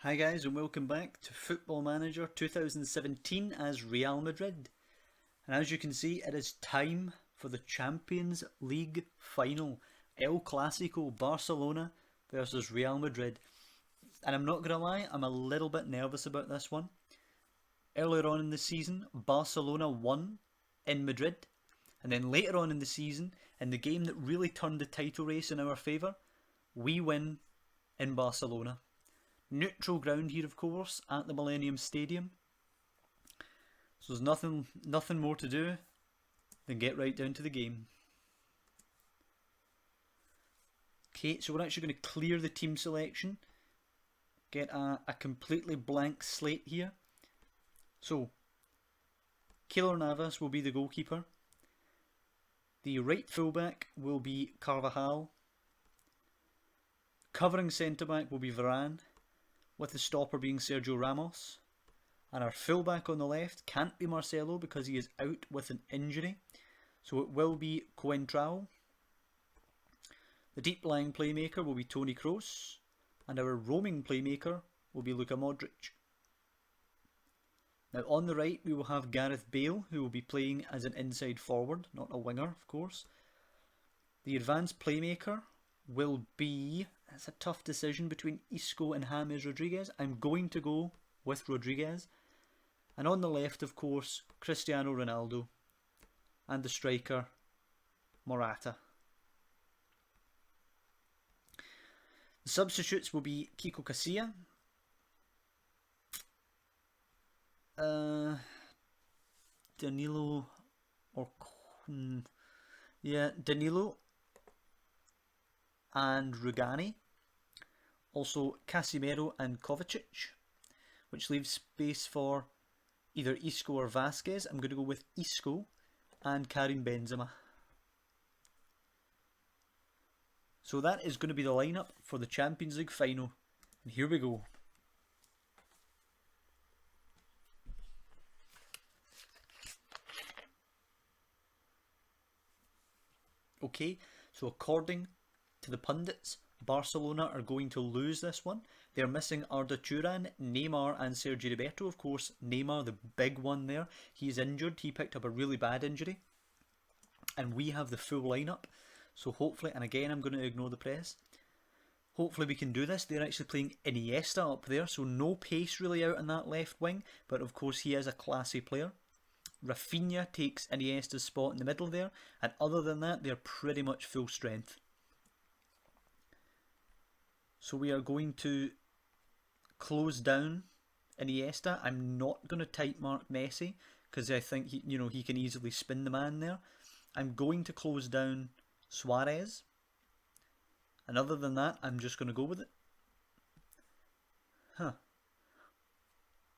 Hi guys and welcome back to Football Manager 2017 as Real Madrid. And as you can see, it is time for the Champions League final. El Clasico, Barcelona versus Real Madrid. And I'm not going to lie, I'm a little bit nervous about this one. Earlier on in the season, Barcelona won in Madrid. And then later on in the season, in the game that really turned the title race in our favour, we win in Barcelona. Neutral ground here, of course, at the Millennium Stadium. So there's nothing more to do than get right down to the game. Okay, so we're actually going to clear the team selection. Get a completely blank slate here. So, Keylor Navas will be the goalkeeper. The right fullback will be Carvajal. Covering centre-back will be Varane, with the stopper being Sergio Ramos. And our fullback on the left can't be Marcelo because he is out with an injury. So it will be Coentrao. The deep lying playmaker will be Toni Kroos. And our roaming playmaker will be Luka Modric. Now on the right we will have Gareth Bale, who will be playing as an inside forward, not a winger of course. The advanced playmaker will be, it's a tough decision between Isco and James Rodriguez. I'm going to go with Rodriguez. And on the left, of course, Cristiano Ronaldo. And the striker, Morata. The substitutes will be Kiko Casilla. Danilo or Danilo and Rugani. Also Casemiro and Kovacic, which leaves space for either Isco or Vasquez. I'm going to go with Isco and Karim Benzema. So that is going to be the lineup for the Champions League final. And here we go. Okay, so according to the pundits, Barcelona are going to lose this one. They're missing Arda Turan, Neymar and Sergi Roberto. Of course, Neymar, the big one there, he's injured. He picked up a really bad injury. And we have the full lineup. So hopefully, and again I'm going to ignore the press, hopefully we can do this. They're actually playing Iniesta up there, so no pace really out in that left wing. But of course he is a classy player. Rafinha takes Iniesta's spot in the middle there. And other than that, they're pretty much full strength. So we are going to close down Iniesta. I'm not going to tight mark Messi because I think he can easily spin the man there. I'm going to close down Suarez. And other than that, I'm just going to go with it.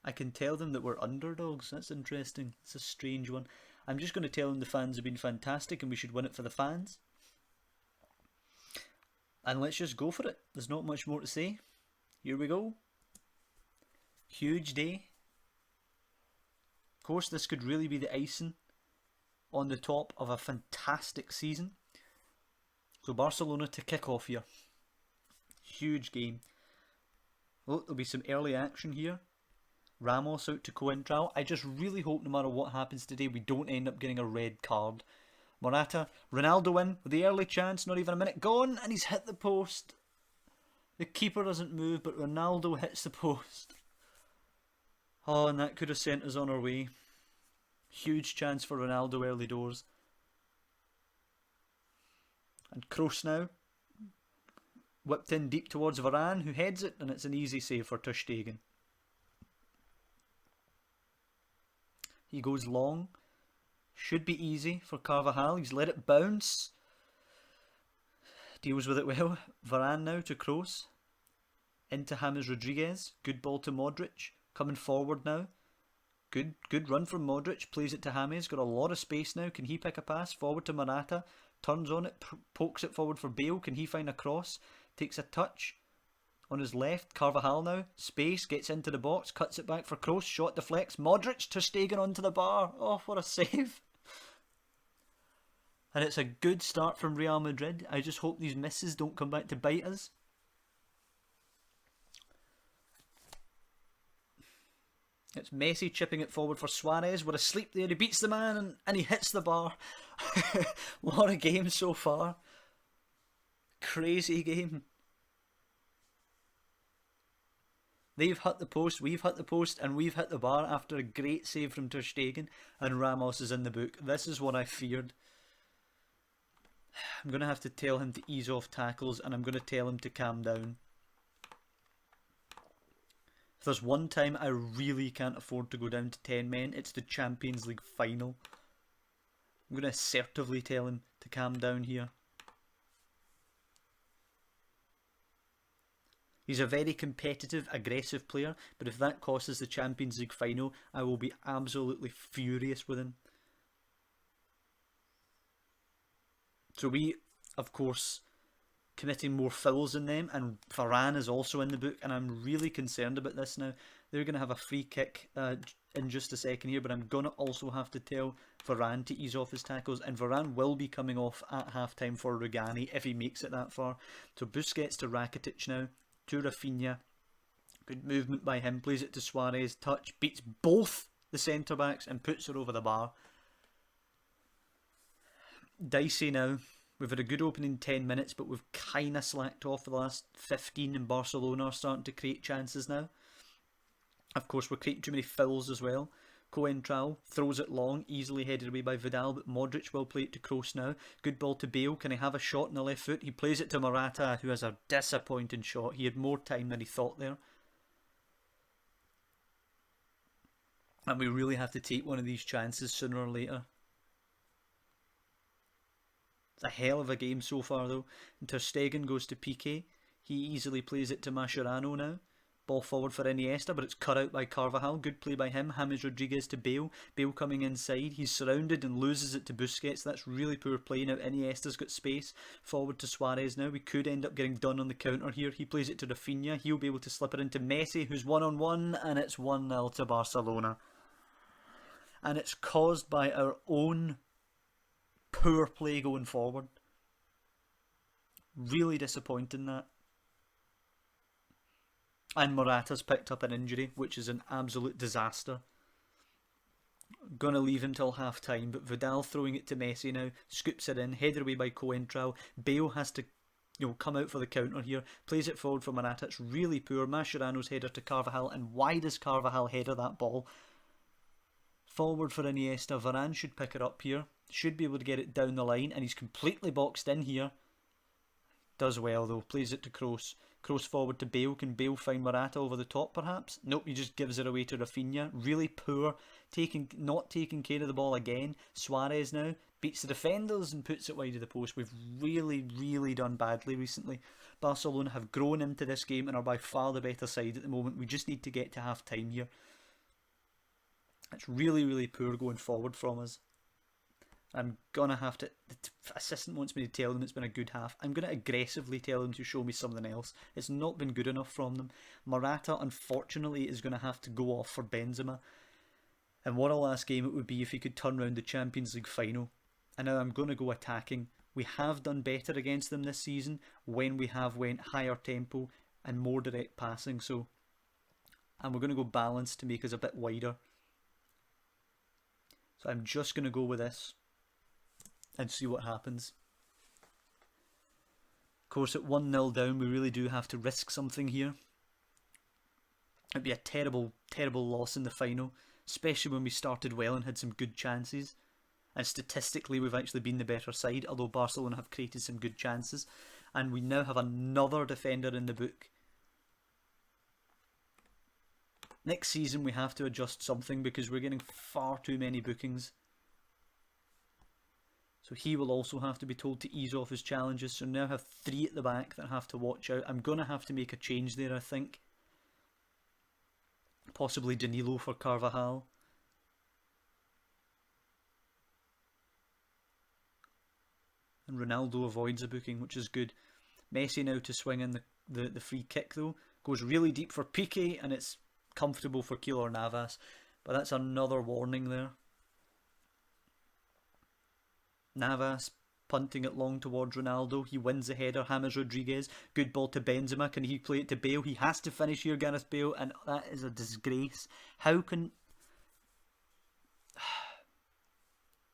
I can tell them that we're underdogs. That's interesting. It's a strange one. I'm just going to tell them the fans have been fantastic and we should win it for the fans. And let's just go for it. There's not much more to say. Here we go. Huge day. Of course, this could really be the icing on the top of a fantastic season. So Barcelona to kick off here. Huge game. Look, there'll be some early action here. Ramos out to Coentrao. I just really hope no matter what happens today we don't end up getting a red card. Morata, Ronaldo in with the early chance, not even a minute gone, and he's hit the post. The keeper doesn't move, but Ronaldo hits the post. Oh, and that could have sent us on our way. Huge chance for Ronaldo early doors. And Kroos now. Whipped in deep towards Varane, who heads it, and it's an easy save for ter Stegen. He goes long. Should be easy for Carvajal. He's let it bounce. Deals with it well. Varane now to Kroos. Into James Rodriguez. Good ball to Modric. Coming forward now. Good run from Modric. Plays it to James. Got a lot of space now. Can he pick a pass? Forward to Morata. Turns on it. Pokes it forward for Bale. Can he find a cross? Takes a touch. On his left, Carvajal now. Space, gets into the box, cuts it back for Kroos. Shot deflects. Modric, ter Stegen onto the bar. Oh, what a save. And it's a good start from Real Madrid. I just hope these misses don't come back to bite us. It's Messi chipping it forward for Suarez. We're asleep there. He beats the man and he hits the bar. What a game so far. Crazy game. They've hit the post, we've hit the post, and we've hit the bar after a great save from Ter Stegen, and Ramos is in the book. This is what I feared. I'm going to have to tell him to ease off tackles, and I'm going to tell him to calm down. If there's one time I really can't afford to go down to 10 men, it's the Champions League final. I'm going to assertively tell him to calm down here. He's a very competitive, aggressive player, but if that costs us the Champions League final, I will be absolutely furious with him. So we, of course, committing more fouls than them, and Varane is also in the book, and I'm really concerned about this now. They're going to have a free kick in just a second here, but I'm going to also have to tell Varane to ease off his tackles, and Varane will be coming off at half-time for Rugani if he makes it that far. So Busquets to Rakitic now. To Rafinha, good movement by him, plays it to Suarez, touch, beats both the centre backs and puts it over the bar. Dicey now. We've had a good opening 10 minutes, but we've kind of slacked off for the last 15, and Barcelona are starting to create chances now. Of course, we're creating too many fouls as well. Coentrao throws it long, easily headed away by Vidal, but Modric will play it to Kroos now. Good ball to Bale. Can he have a shot in the left foot? He plays it to Morata, who has a disappointing shot. He had more time than he thought there. And we really have to take one of these chances sooner or later. It's a hell of a game so far though. And Ter Stegen goes to Piqué. He easily plays it to Mascherano now. Ball forward for Iniesta, but it's cut out by Carvajal. Good play by him. James Rodriguez to Bale. Bale coming inside. He's surrounded and loses it to Busquets. That's really poor play. Now Iniesta's got space. Forward to Suarez now. We could end up getting done on the counter here. He plays it to Rafinha. He'll be able to slip it into Messi, who's 1-on-1, and it's 1-0 to Barcelona. And it's caused by our own poor play going forward. Really disappointing that. And Morata's picked up an injury, which is an absolute disaster. Gonna leave him till half time, but Vidal throwing it to Messi now, scoops it in, headed away by Coentrao. Bale has to come out for the counter here, plays it forward for Morata. It's really poor. Mascherano's header to Carvajal, and why does Carvajal header that ball? Forward for Iniesta. Varane should pick it up here, should be able to get it down the line, and he's completely boxed in here. Does well though, plays it to Kroos. Kroos forward to Bale. Can Bale find Morata over the top perhaps? Nope, he just gives it away to Rafinha. Really poor, not taking care of the ball again. Suarez now beats the defenders and puts it wide of the post. We've really done badly recently. Barcelona have grown into this game and are by far the better side at the moment. We just need to get to half time here. It's really poor going forward from us. I'm gonna have to. The assistant wants me to tell them it's been a good half. I'm gonna aggressively tell them to show me something else. It's not been good enough from them. Morata, unfortunately, is gonna have to go off for Benzema. And what a last game it would be if he could turn around the Champions League final. And now I'm gonna go attacking. We have done better against them this season when we have went higher tempo and more direct passing. And we're gonna go balanced to make us a bit wider. So I'm just gonna go with this and see what happens. Of course, at 1-0 down, we really do have to risk something here. It'd be a terrible loss in the final, especially when we started well and had some good chances. And statistically, we've actually been the better side, although Barcelona have created some good chances. And we now have another defender in the book. Next season, we have to adjust something because we're getting far too many bookings. So he will also have to be told to ease off his challenges. So now I have 3 at the back that have to watch out. I'm going to have to make a change there, I think. Possibly Danilo for Carvajal. And Ronaldo avoids a booking, which is good. Messi now to swing in the free kick though. Goes really deep for Piqué, and it's comfortable for Keylor Navas. But that's another warning there. Navas punting it long towards Ronaldo. He wins the header. James Rodriguez, good ball to Benzema. Can he play it to Bale? He has to finish here, Gareth Bale, and that is a disgrace. How can...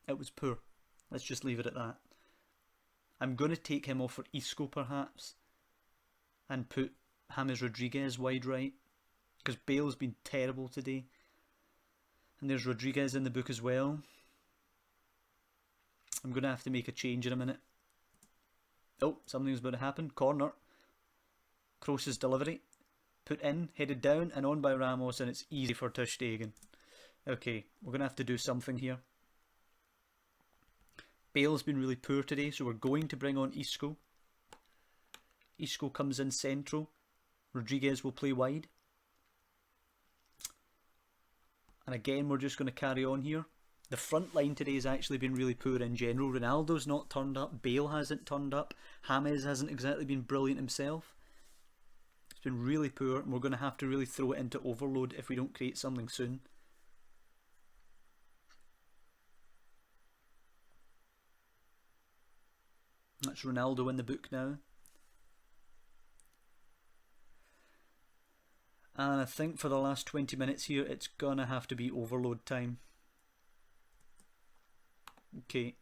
It was poor. Let's just leave it at that. I'm going to take him off for Isco perhaps, and put James Rodriguez wide right, because Bale's been terrible today. And there's Rodriguez in the book as well. I'm going to have to make a change in a minute. Oh, something's about to happen. Corner. Kroos's delivery. Put in, headed down, and on by Ramos, and it's easy for ter Stegen. Okay, we're going to have to do something here. Bale's been really poor today, so we're going to bring on Isco. Isco comes in central. Rodriguez will play wide. And again, we're just going to carry on here. The front line today has actually been really poor in general. Ronaldo's not turned up. Bale hasn't turned up. James hasn't exactly been brilliant himself. It's been really poor, and we're going to have to really throw it into overload if we don't create something soon. That's Ronaldo in the book now. And I think for the last 20 minutes here, it's going to have to be overload time. Okay.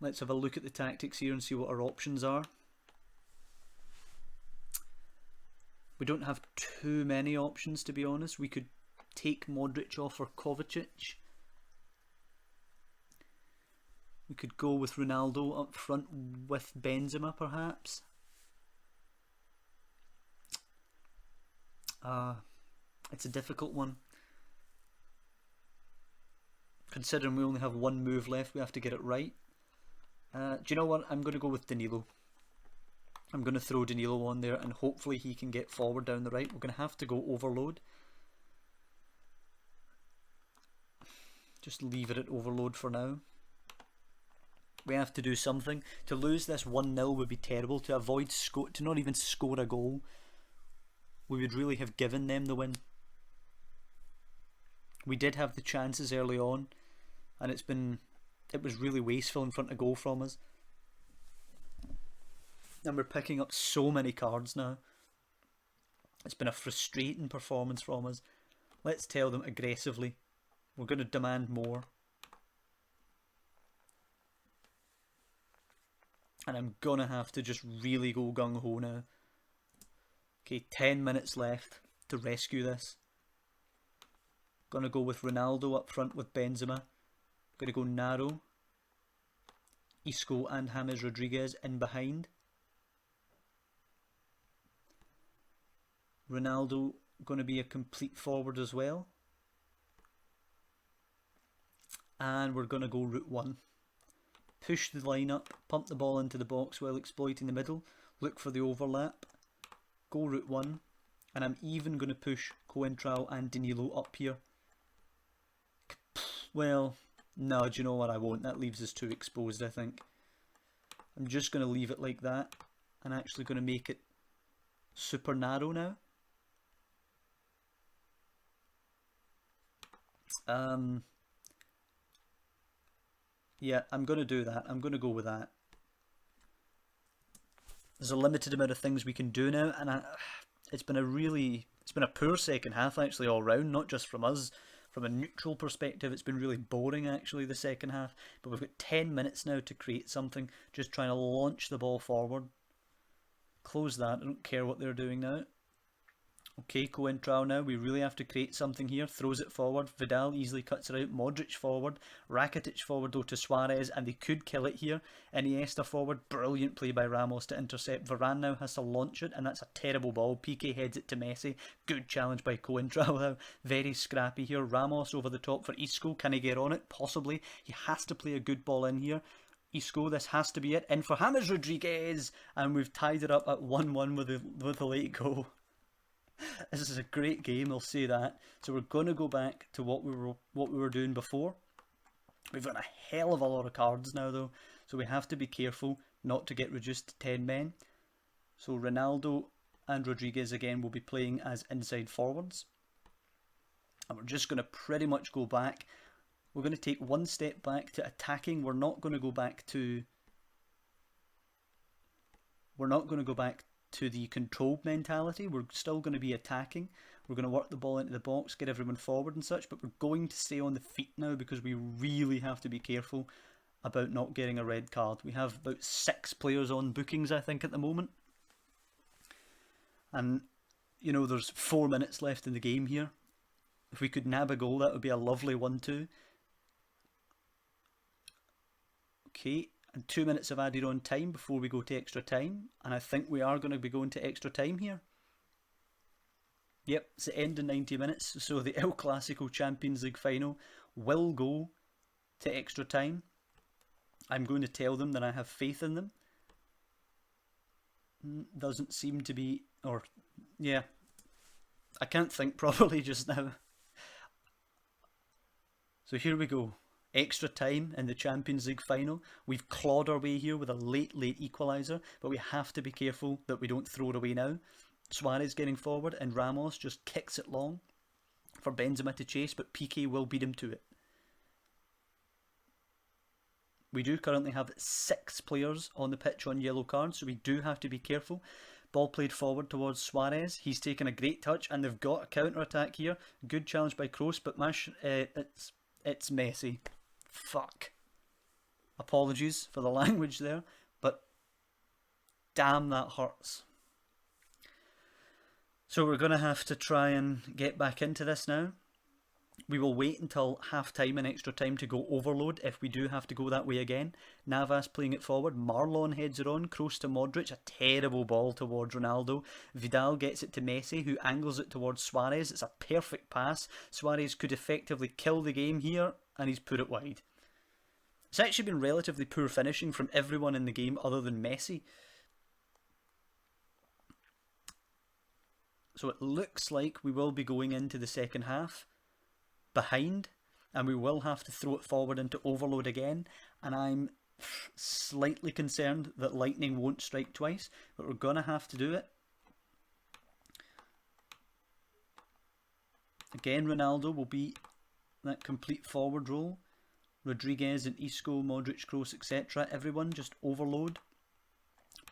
Let's have a look at the tactics here and see what our options are. We don't have too many options, to be honest. We could take Modric off for Kovacic. We could go with Ronaldo up front with Benzema, perhaps. It's a difficult one. Considering we only have one move left, we have to get it right. Do you know what? I'm going to go with Danilo. I'm going to throw Danilo on there, and hopefully he can get forward down the right. We're going to have to go overload. Just leave it at overload for now. We have to do something. To lose this 1-0 would be terrible. To avoid to not even score a goal, we would really have given them the win. We did have the chances early on, and it was really wasteful in front of goal from us. And we're picking up so many cards now. It's been a frustrating performance from us. Let's tell them aggressively. We're going to demand more. And I'm going to have to just really go gung-ho now. Okay, 10 minutes left to rescue this. Going to go with Ronaldo up front with Benzema. Going to go narrow. Isco and James Rodriguez in behind. Ronaldo going to be a complete forward as well. And we're going to go route 1. Push the line up, pump the ball into the box while exploiting the middle, look for the overlap, go route 1, and I'm even going to push Coentrao and Danilo up here. Well, no, do you know what, I won't. That leaves us too exposed, I think. I'm just going to leave it like that, and actually going to make it super narrow now. Yeah, I'm going to do that. I'm going to go with that. There's a limited amount of things we can do now, and it's been a poor second half actually all round, not just from us. From a neutral perspective, it's been really boring actually the second half. But we've got 10 minutes now to create something, just trying to launch the ball forward. Close that, I don't care what they're doing now. Okay, Coentrao now, we really have to create something here. Throws it forward, Vidal easily cuts it out, Modric forward, Rakitic forward though to Suarez, and they could kill it here. Iniesta forward, brilliant play by Ramos to intercept. Varane now has to launch it, and that's a terrible ball. Piqué heads it to Messi, good challenge by Coentrao now, very scrappy here. Ramos over the top for Isco, can he get on it? Possibly, he has to play a good ball in here. Isco, this has to be it, in for James Rodriguez, and we've tied it up at 1-1 with a late goal. This is a great game, I'll say that. So we're going to go back to what we were doing before. We've got a hell of a lot of cards now though, so we have to be careful not to get reduced to 10 men. So Ronaldo and Rodriguez again will be playing as inside forwards. And we're just going to pretty much go back We're going to take one step back to attacking. We're not going to go back to the controlled mentality. We're still going to be attacking. We're going to work the ball into the box, get everyone forward and such, but we're going to stay on the feet now because we really have to be careful about not getting a red card. We have about 6 players on bookings, I think, at the moment. And, you know, there's 4 minutes left in the game here. If we could nab a goal, that would be a lovely 1-2. Okay, and 2 minutes of added on time before we go to extra time. And I think we are going to be going to extra time here. Yep, it's the end of 90 minutes. So the El Clasico Champions League final will go to extra time. I'm going to tell them that I have faith in them. Doesn't seem to be, or yeah, I can't think properly just now. So here we go. Extra time in the Champions League final. We've clawed our way here with a late equaliser, but we have to be careful that we don't throw it away now. Suarez getting forward and Ramos just kicks it long for Benzema to chase, but Piqué will beat him to it. We do currently have 6 players on the pitch on yellow cards, so we do have to be careful. Ball played forward towards Suarez. He's taken a great touch, and they've got a counter-attack here. Good challenge by Kroos, but it's messy. Fuck. Apologies for the language there, but damn, that hurts. So we're going to have to try and get back into this now. We will wait until half-time and extra time to go overload if we do have to go that way again. Navas playing it forward. Marlon heads it on. Kroos to Modric. A terrible ball towards Ronaldo. Vidal gets it to Messi, who angles it towards Suarez. It's a perfect pass. Suarez could effectively kill the game here, and he's put it wide. It's actually been relatively poor finishing from everyone in the game other than Messi. So it looks like we will be going into the second half behind, and we will have to throw it forward into overload again, and I'm slightly concerned that lightning won't strike twice, but we're going to have to do it. Again, Ronaldo will be that complete forward role. Rodriguez and Isco, Modric, Kroos, etc. Everyone just overload.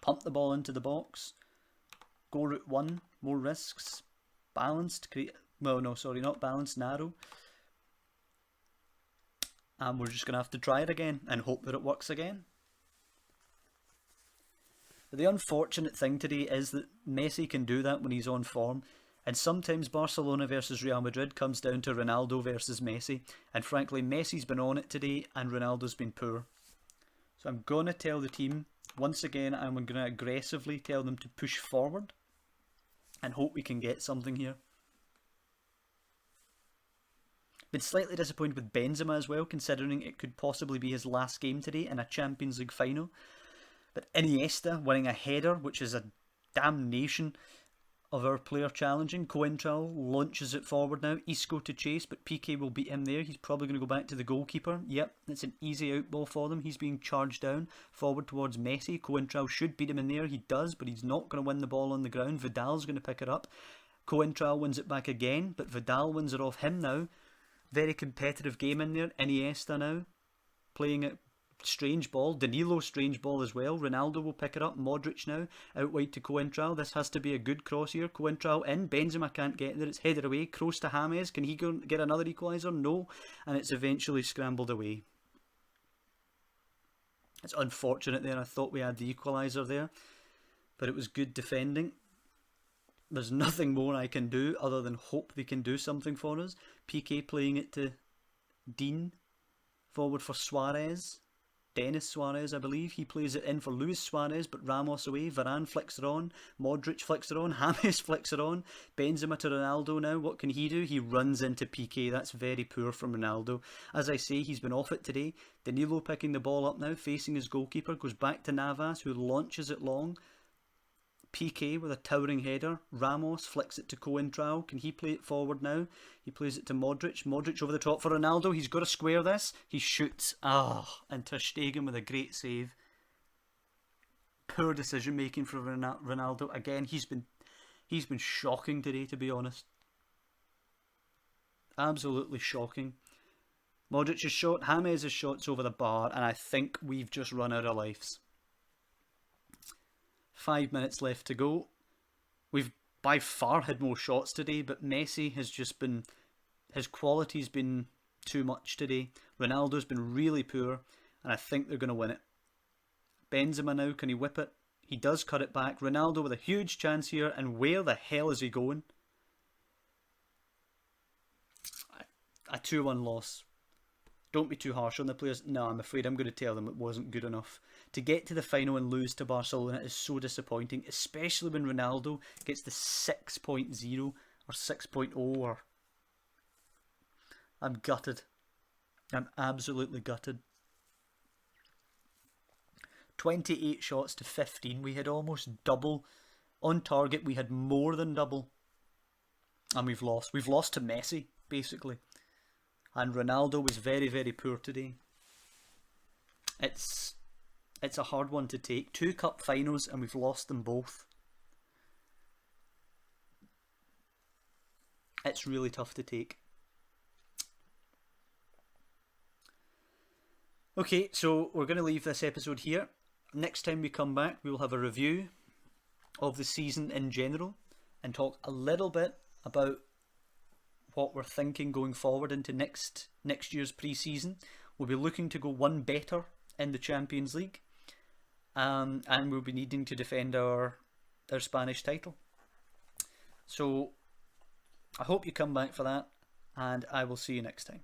Pump the ball into the box. Go route 1, more risks. Balanced, not balanced, narrow. And we're just going to have to try it again and hope that it works again. But the unfortunate thing today is that Messi can do that when he's on form. And sometimes Barcelona versus Real Madrid comes down to Ronaldo versus Messi. And frankly, Messi's been on it today and Ronaldo's been poor. So I'm going to tell the team, once again, I'm going to aggressively tell them to push forward and hope we can get something here. Been slightly disappointed with Benzema as well, considering it could possibly be his last game today in a Champions League final. But Iniesta winning a header, which is a damnation of our player challenging. Coentrao launches it forward now. Isco to chase, but Piqué will beat him there. He's probably going to go back to the goalkeeper. Yep, it's an easy out ball for them. He's being charged down forward towards Messi. Coentrao should beat him in there. He does, but he's not going to win the ball on the ground. Vidal's going to pick it up. Coentrao wins it back again, but Vidal wins it off him now. Very competitive game in there. Iniesta now playing it. Strange ball. Danilo strange ball as well. Ronaldo will pick it up. Modric now out wide to Coentrao. This has to be a good cross here. Coentrao in. Benzema can't get there. It's headed away. Kroos to James. Can he go get another equaliser? No. And it's eventually scrambled away. It's unfortunate there. I thought we had the equaliser there, but it was good defending. There's nothing more I can do other than hope they can do something for us. Piqué playing it to Dean. Forward for Suarez. Denis Suarez, I believe. He plays it in for Luis Suarez, but Ramos away. Varane flicks it on. Modric flicks it on. James flicks it on. Benzema to Ronaldo now. What can he do? He runs into Piqué. That's very poor from Ronaldo. As I say, he's been off it today. Danilo picking the ball up now, facing his goalkeeper. Goes back to Navas, who launches it long. Piqué with a towering header. Ramos flicks it to Coentrao. Can he play it forward now? He plays it to Modric. Modric over the top for Ronaldo. He's got to square this. He shoots. And Ter Stegen with a great save. Poor decision making for Ronaldo. Again, he's been shocking today, to be honest. Absolutely shocking. Modric's shot, James' shot's over the bar, and I think we've just run out of lives. 5 minutes left to go. We've by far had more shots today, but Messi has just been... his quality's been too much today. Ronaldo's been really poor, and I think they're going to win it. Benzema now, can he whip it? He does cut it back. Ronaldo with a huge chance here, and where the hell is he going? A 2-1 loss. Don't be too harsh on the players. No, I'm afraid I'm going to tell them it wasn't good enough. To get to the final and lose to Barcelona is so disappointing, especially when Ronaldo gets the 6.0 or 6.0 or... I'm gutted. I'm absolutely gutted. 28 shots to 15. We had almost double. On target, we had more than double. And we've lost. We've lost to Messi, basically. And Ronaldo was very, very poor today. It's a hard one to take. 2 cup finals and we've lost them both. It's really tough to take. Okay, so we're going to leave this episode here. Next time we come back, we will have a review of the season in general and talk a little bit about what we're thinking going forward into next year's pre-season. We'll be looking to go one better in the Champions League, and we'll be needing to defend our Spanish title. So I hope you come back for that, and I will see you next time.